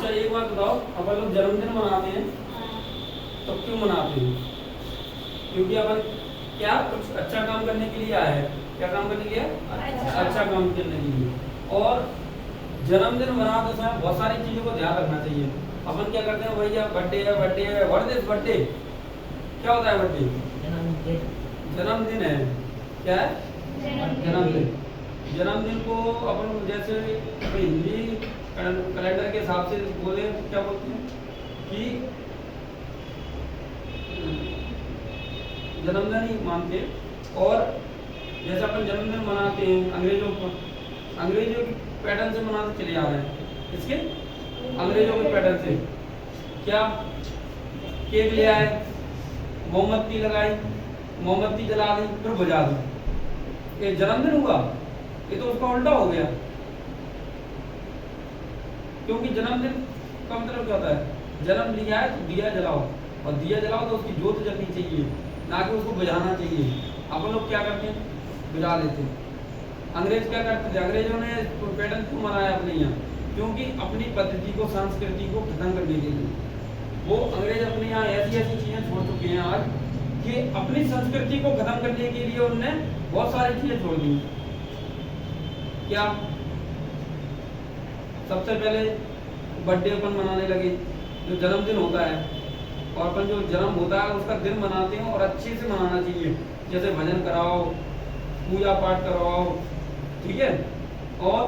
अच्छा एक बात बताओ, अपन लोग जन्मदिन मनाते हैं तो क्यों मनाते हैं? क्योंकि अपन क्या कुछ अच्छा काम करने के लिए आए हैं। क्या काम करने के लिए? अच्छा काम करने के लिए। और जन्मदिन मनाते समय बहुत सारी चीजों को ध्यान रखना चाहिए। अपन क्या करते हैं, भैया बर्थडे है व्हाट इज बर्थडे? क्या होता है बर्थडे? जन्मदिन है। क्या है? जन्मदिन। जन्मदिन को अपन जैसे हिंदी कैलेंडर के हिसाब से बोले तो क्या बोलते हैं कि जन्मदिन ही मानते। और जैसे अपन जन्मदिन मनाते हैं अंग्रेजों की पैटर्न से मनाते चले आ रहे हैं। इसके अंग्रेजों के पैटर्न से क्या, केक ले आए, मोमबत्ती लगाई, मोमबत्ती जला दी, फिर बुझा दी। ये जन्मदिन हुआ? ये तो उसका उल्टा हो गया। क्योंकि जन्मदिन का मतलब क्या होता है? जन्म लिया है तो दिया जलाओ, और दिया जलाओ तो उसकी ज्योत जलनी चाहिए, ना कि उसको बुझाना चाहिए। अपन लोग क्या करते हैं? बुझा लेते हैं। अंग्रेज क्या करते थे? अंग्रेजों ने पैटर्न क्यों मनाया अपने यहाँ? क्योंकि अपनी पद्धति को, संस्कृति को खत्म करने के लिए। वो अंग्रेज अपने यहाँ ऐसी ऐसी चीजें छोड़ चुके हैं आज कि अपनी संस्कृति को खत्म करने के लिए उन्होंने बहुत सारी चीजें छोड़ दी। क्या? सबसे पहले बर्थडे अपन मनाने लगे, जो जन्मदिन होता है, और अपन जो जन्म होता है उसका दिन मनाते हैं और अच्छे से मनाना चाहिए। जैसे भजन कराओ, पूजा पाठ करवाओ, ठीक है, और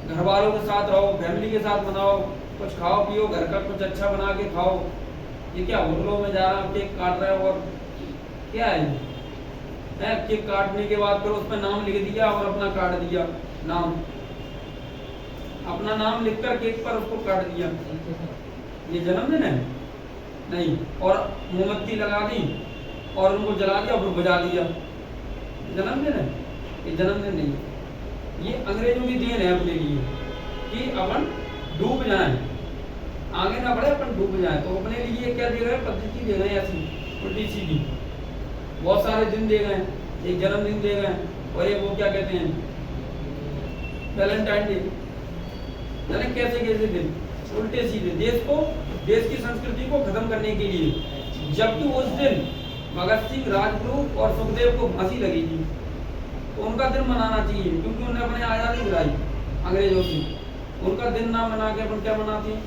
घर वालों के साथ रहो, फैमिली के साथ मनाओ, कुछ खाओ पियो, घर का कुछ अच्छा बना के खाओ। ये क्या होटलों में जा रहा है, केक काट रहे हो, और क्या है केक काटने के बाद फिर उस पर नाम लिख दिया और अपना काट दिया नाम, अपना नाम लिखकर केक पर उसको काट दिया। ये जन्मदिन है? नहीं। और मोमबत्ती लगा दी और उनको जला दिया और फिर बुझा दिया। जन्मदिन है? ये जन्मदिन नहीं है। ये अंग्रेजों की देन है अपने लिए कि अपन डूब जाएं, आगे ना बढ़े, अपन डूब जाएं। तो अपने लिए क्या दे गए? पद्धति दे गए ऐसी उल्टी सीधी। बहुत सारे दिन दे गए, एक जन्मदिन दे गए, और एक वो क्या कहते हैं वैलेंटाइन डे। यानी कैसे कैसे दिन उल्टे सीधे, देश की संस्कृति को खत्म करने के लिए। जबकि उस दिन भगत सिंह, राजगुरु और सुखदेव को फांसी लगी थी, तो उनका दिन मनाना चाहिए, क्योंकि उन्होंने अपनी आजादी दिलाई अंग्रेजों से। उनका दिन ना मना के अपन क्या मनाते हैं?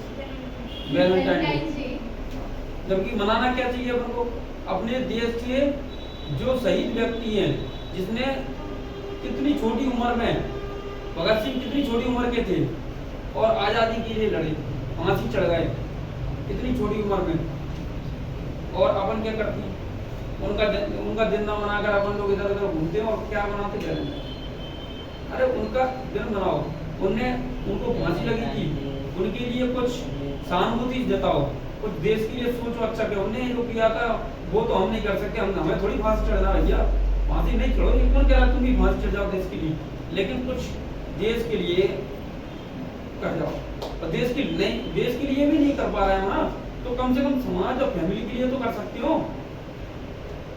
Valentine day. जबकि मनाना क्या चाहिए अपन को? अपने देश के जो शहीद व्यक्ति हैं, जिसने कितनी छोटी उम्र में, भगत सिंह कितनी छोटी उम्र के थे और आजादी के लिए लड़े, फांसी चढ़ गए इतनी छोटी उम्र में, और अपन क्या करते हैं? उनका दिन ना मनाकर अपन लोग इधर उधर घूमते हैं और क्या मनाते जा रहे हैं? अरे उनका दिन मनाओ। उनको फांसी लगी थी, उनके लिए कुछ सहानुभूति जताओ, कुछ देश के लिए सोचो अच्छा क्या। उन्होंने जो किया था वो तो हम नहीं कर सकते, हमें थोड़ी फांसी चढ़ना भैया, फांसी नहीं चढ़ो, ये कौन कह रहा तुम भी फांसी चढ़ जाओ देश के लिए, लेकिन कुछ देश के लिए कर जाओ। और देश के लिए भी नहीं कर पा रहे हो ना, तो कम से कम समाज और फैमिली के लिए तो कर सकते हो।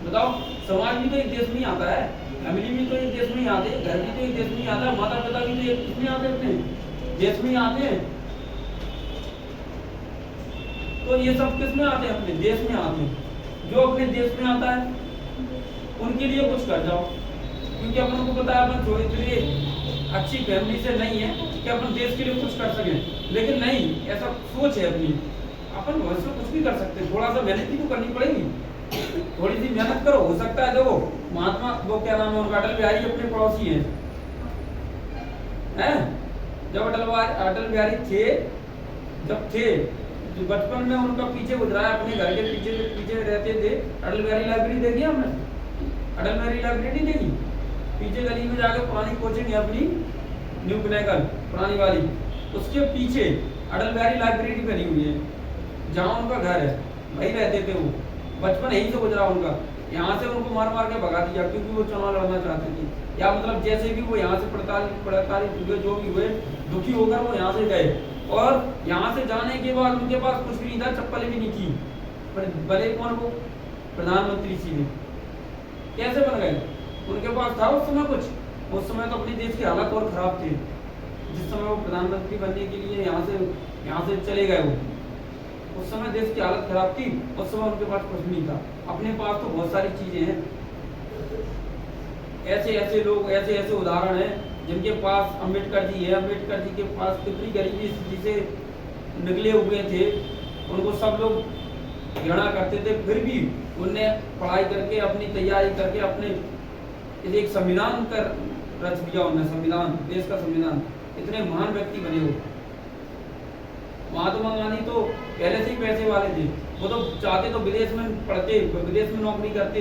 बताओ, समाज भी तो एक देश में ही आता है, फैमिली भी तो एक देश में ही आते हैं, घर भी तो एक देश में ही आता है, माता पिता भी तो एक इसमें आते हैं, अपने देश में ही आते हैं। तो ये सब किस में आते हैं? अपने देश में आते हैं। जो अपने देश में आता है उनके लिए कुछ कर जाओ, क्योंकि अपन को पता है अपन थोड़ी अच्छी फैमिली से नहीं है कि अपन देश के लिए कुछ कर सकें, लेकिन नहीं, ऐसा सोच है अपनी। अपन भविष्य में कुछ भी कर सकते हैं, थोड़ा सा मेहनत भी तो करनी पड़ेगी, थोड़ी सी मेहनत करो, हो सकता है। देखो महात्मा, वो क्या नाम है उनका, अटल बिहारी अपने पड़ोसी हैं। जब अटल बिहारी थे तो बचपन में उनका पीछे गुजराया, अपने घर के पीछे रहते थे। अटल बिहारी लाइब्रेरी देखी हमने? अटल बिहारी लाइब्रेरी देखी? पीछे गली में जाकर पुरानी कोचिंग है अपनी, न्यू पिनेकल पुरानी वाली, उसके पीछे अटल बिहारी लाइब्रेरी बनी हुई है, जहाँ उनका घर है, वही रहते थे वो। बचपन यहीं से गुजरा उनका। यहाँ से उनको मार मार के भगा दिया, क्योंकि वो चुनाव लड़ना चाहते थे, या मतलब जैसे भी वो यहाँ से प्रताड़ित हुए, जो भी हुए, दुखी होकर वो यहाँ से गए। और यहाँ से जाने के बाद उनके पास कुछ भी नहीं था, चप्पल भी नहीं थी, पर बने कौन? वो प्रधानमंत्री सीधे कैसे बन गए? उनके पास था उस समय कुछ? उस समय तो अपने देश की हालत और खराब थी, जिस समय वो प्रधानमंत्री बनने के लिए यहाँ से यहाँ से चले गए वो। उस समय देश की हालत खराब थी, उस समय उनके पास कुछ नहीं था। अपने पास तो बहुत सारी चीजें हैं। ऐसे ऐसे लोग, ऐसे ऐसे उदाहरण हैं जिनके पास अम्बेडकर जी है। अम्बेडकर जी के पास कितनी गरीबी स्थिति से निकले हुए थे, उनको सब लोग घृणा करते थे, फिर भी उनने पढ़ाई करके, अपनी तैयारी करके, अपने एक संविधान कर रच दिया उन्होंने, संविधान, देश का संविधान। इतने महान व्यक्ति बने हो। महात्मा गांधी तो पहले से ही पैसे वाले थे। वो तो चाहते तो विदेश में पढ़ते, विदेश में नौकरी करते,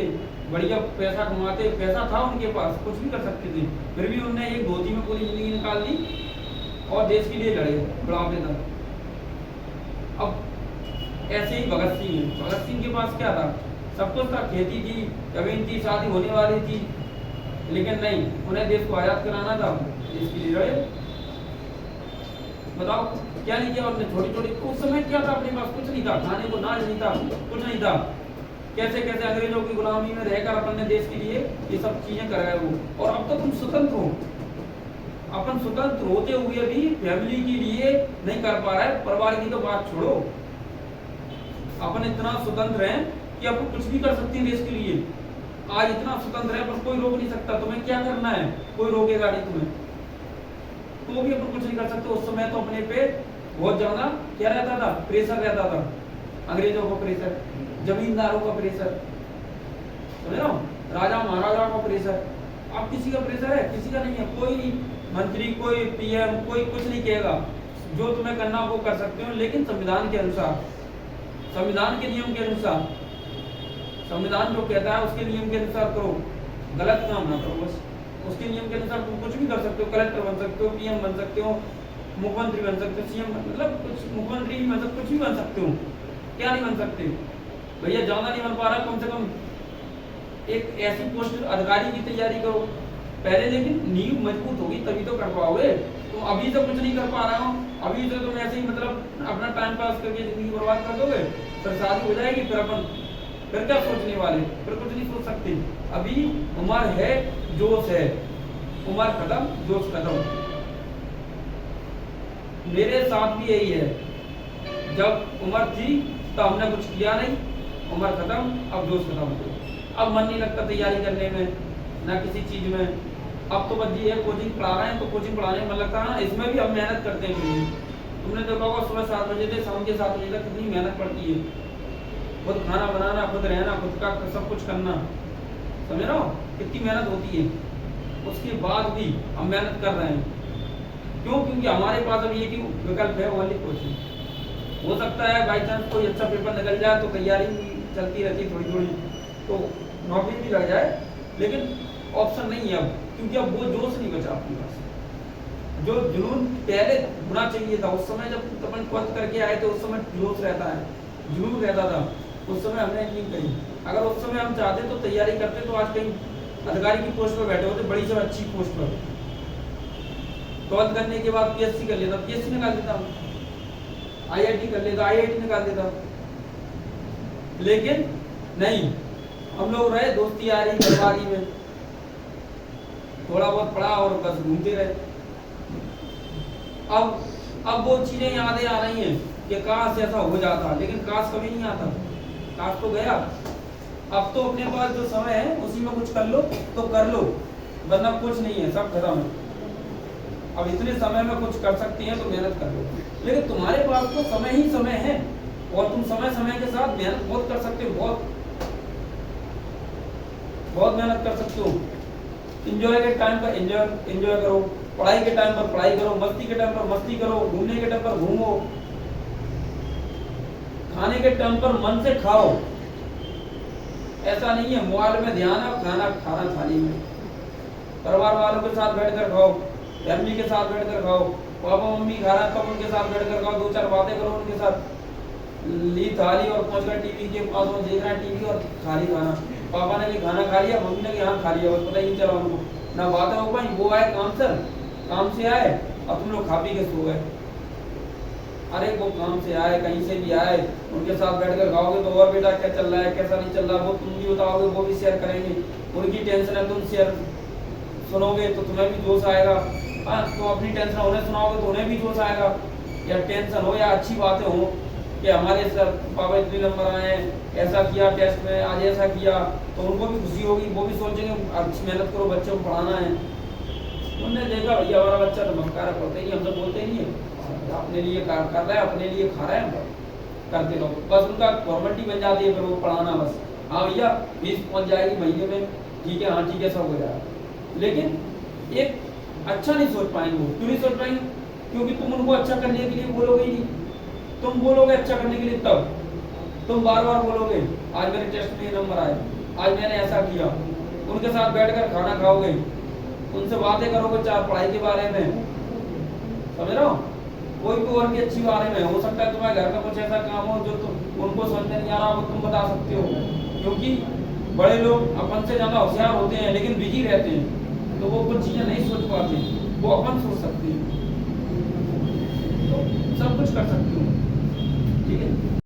बढ़िया पैसा कमाते, पैसा था उनके पास, कुछ भी कर सकते थे। फिर भी उन्होंने एक धोती में पूरी जिंदगी निकाल दी और देश के लिए लड़े बुढ़ापे तक। अब ऐसे ही भगत सिंह है। भगत सिंह के पास क्या था? सब कुछ था, खेती थी, जमीन थी, शादी होने वाली थी, लेकिन नहीं, उन्हें देश को आजाद कराना था, देश के लिए लड़े। बताओ क्या नहीं किया उन्होंने? छोटी छोटी, उस समय क्या था अपने पास? कुछ नहीं था, खाने को नाज नहीं था, कुछ नहीं था। कैसे कैसे अंग्रेजों की गुलामी में रहकर अपने देश के लिए ये सब चीजें कर रहे हो। और अब तो तुम स्वतंत्र हो। अपन स्वतंत्र होते हुए भी फैमिली के लिए नहीं कर पा रहे, परिवार की तो बात छोड़ो। अपन इतना स्वतंत्र हैं कि अपन कुछ भी कर सकते हैं देश के लिए। आज इतना स्वतंत्र है, पर कोई रोक नहीं सकता। तुम्हें क्या करना है, कोई रोकेगा नहीं तुम्हें, तो भी अपन कुछ नहीं कर सकते। उस समय तो अपने पे बहुत ज्यादा क्या रहता था? प्रेशर रहता था, अंग्रेजों का प्रेशर, जमींदारों का प्रेशर, समझ रहे हो, राजा महाराजा का प्रेशर। अब किसी का प्रेशर है? किसी का नहीं है। कोई मंत्री, कोई पीएम, कोई कुछ नहीं कहेगा। जो तुम्हें करना वो कर सकते हो, लेकिन संविधान के अनुसार, संविधान के नियम के अनुसार। संविधान जो कहता है उसके नियम के अनुसार करो, गलत काम ना करो। बस उसके नियम के अनुसार तुम कुछ भी कर सकते हो। कलेक्टर बन सकते हो, पीएम बन सकते हो, मुख्यमंत्री बन सकते हो, सीएम, मतलब कुछ मुख्यमंत्री बन सकते, कुछ भी बन सकते हो। क्या नहीं बन सकते भैया? ज्यादा नहीं बन पा रहा, कम से कम एक ऐसी पोस्ट अधिकारी की तैयारी करो पहले, लेकिन नींव मजबूत होगी तभी तो कर पाओगे। तुम अभी से कुछ नहीं कर पा रहे हो, अभी से तुम ऐसे ही मतलब अपना टाइम पास करके जिंदगी बर्बाद कर दोगे, फिर शादी हो जाएगी, फिर अपन फिर क्या सोचने वाले? फिर कुछ नहीं सोच सकते। अभी उम्र है, जोश है, उम्र खत्म, जोश खत्म। मेरे साथ भी यही है। जब उम्र थी तो हमने कुछ किया नहीं, उम्र खत्म, अब जोश खत्म। अब मन नहीं लगता तैयारी करने में, ना किसी चीज में। अब तो बस ये कोचिंग पढ़ा रहे हैं तो कोचिंग पढ़ाने में मन लगता है ना, इसमें भी हम मेहनत करते हैं। तुमने देखा होगा सुबह 7 बजे से शाम के 7 बजे तक कितनी मेहनत पड़ती है। खुद खाना बनाना, खुद रहना, खुद का सब कुछ करना, समझ रहे हो कितनी मेहनत होती है। उसके बाद भी हम मेहनत कर रहे हैं। क्यों? क्योंकि हमारे पास अब ये विकल्प है, ओनली कोचिंग। हो सकता है बाई चांस कोई अच्छा पेपर निकल जाए तो तैयारी चलती रहती है थोड़ी थोड़ी, तो नौकरी भी लग जाए, लेकिन ऑप्शन नहीं है अब, क्योंकि अब वो जोश नहीं बचा अपने पास। जो जुनून पहले होना चाहिए था, उस समय जब अपन ट्वेल्थ करके आए थे, उस समय जोश रहता है, जुनून रहता था, उस समय हमने नहीं करी। अगर उस समय हम चाहते तो तैयारी करते तो आज कहीं अधिकारी की पोस्ट पर बैठे होते, बड़ी से अच्छी पोस्ट पर। ट्वेल्थ करने के बाद पीएससी कर लेता, पीएससी निकाल देता, आईआईटी कर लेता, आईआईटी निकाल देता। लेकिन नहीं, हम लोग रहे दोस्ती यारी बर्बादी में, थोड़ा बहुत पढ़ा और बस घूमते रहे। अब वो चीजें यादें आ रही हैं कि काश ऐसा हो जाता, लेकिन काश कभी नहीं आता, काश तो गया। अब तो अपने पास जो समय है उसी में कुछ कर लो तो कर लो, वरना कुछ नहीं है, सब खत्म है। अब इतने समय में कुछ कर सकती हैं तो मेहनत कर लो, लेकिन तुम्हारे पास तो समय ही समय है, और तुम समय समय के साथ मेहनत बहुत कर सकते हो, बहुत मेहनत कर सकते हो। एंजॉय के टाइम पर एंजॉय करो, पढ़ाई के टाइम पर पढ़ाई करो, मस्ती के टाइम पर मस्ती करो, घूमने के टाइम पर घूमो, खाने के टाइम पर मन से खाओ। ऐसा नहीं है मोबाइल में ध्यान है, खाना थाली में। परिवार वालों के साथ बैठकर खाओ, फैमिली के साथ बैठकर खाओ, पापा मम्मी खा रहा तब उनके साथ बैठकर खाओ, 2-4 बातें करो उनके साथ। ली थाली और पहुंचकर टीवी के पास देख रहा है टीवी और खाली खाना। पापा ने भी खाना खा लिया, मम्मी ने भी हाँ खा लिया, बस पता ही नहीं चला उनको, ना बातें हो पाई। वो आए काम से आए और तुम लोग खा पी के सो गए। अरे वो काम से आए, कहीं से भी आए, उनके साथ बैठकर खाओगे तो और बेटा क्या चल रहा है, कैसा नहीं चल रहा, वो तुम भी बताओगे, वो भी शेयर करेंगे। उनकी टेंशन है, तुम शेयर सुनोगे तो तुम्हें भी जोश आएगा। हाँ, तो अपनी टेंशन उन्हें सुनाओगे तो उन्हें भी जोश आएगा। या टेंशन हो या अच्छी बातें हो कि हमारे सर पापा इतने नंबर आए हैं, ऐसा किया टेस्ट में, आज ऐसा किया, तो उनको भी खुशी होगी, वो भी सोचेंगे अच्छी मेहनत करो, बच्चों को पढ़ाना है। उन्होंने देखा भैया हमारा बच्चा तो मक्कार पढ़ते नहीं, हम तो बोलते नहीं है, अपने लिए कर रहा है, अपने लिए खा रहा है, करते रहो, बस उनका फॉर्मेलिटी बन जाती है, फिर वो पढ़ाना बस, हाँ भैया फीस पहुंच जाएगी महीने में, ठीक है, हाँ ठीक है, सब हो जाएगा। लेकिन एक अच्छा नहीं सोच पाएंगे वो, क्यों नहीं सोच पाएंगे? क्योंकि तुम उनको अच्छा करने के लिए बोलोगे ही नहीं, तुम बोलोगे अच्छा करने के लिए तब, तुम बार बार बोलोगे आज मेरे टेस्ट में ये नंबर आए, आज मैंने ऐसा किया, उनके साथ बैठकर खाना खाओगे, उनसे बातें करोगे चार पढ़ाई के बारे में, समझ रहे हो, कोई भी और भी अच्छी बारे में, हो सकता है तुम्हारे घर में कुछ ऐसा काम हो जो तुम उनको समझ नहीं आ रहा हो, तुम बता सकते हो, क्योंकि बड़े लोग अपन से ज्यादा होशियार होते हैं लेकिन बिजी रहते हैं, तो वो कुछ चीजें नहीं सोच पाते, वो अपन सोच सकते हैं, तो सब कुछ कर सकते हो।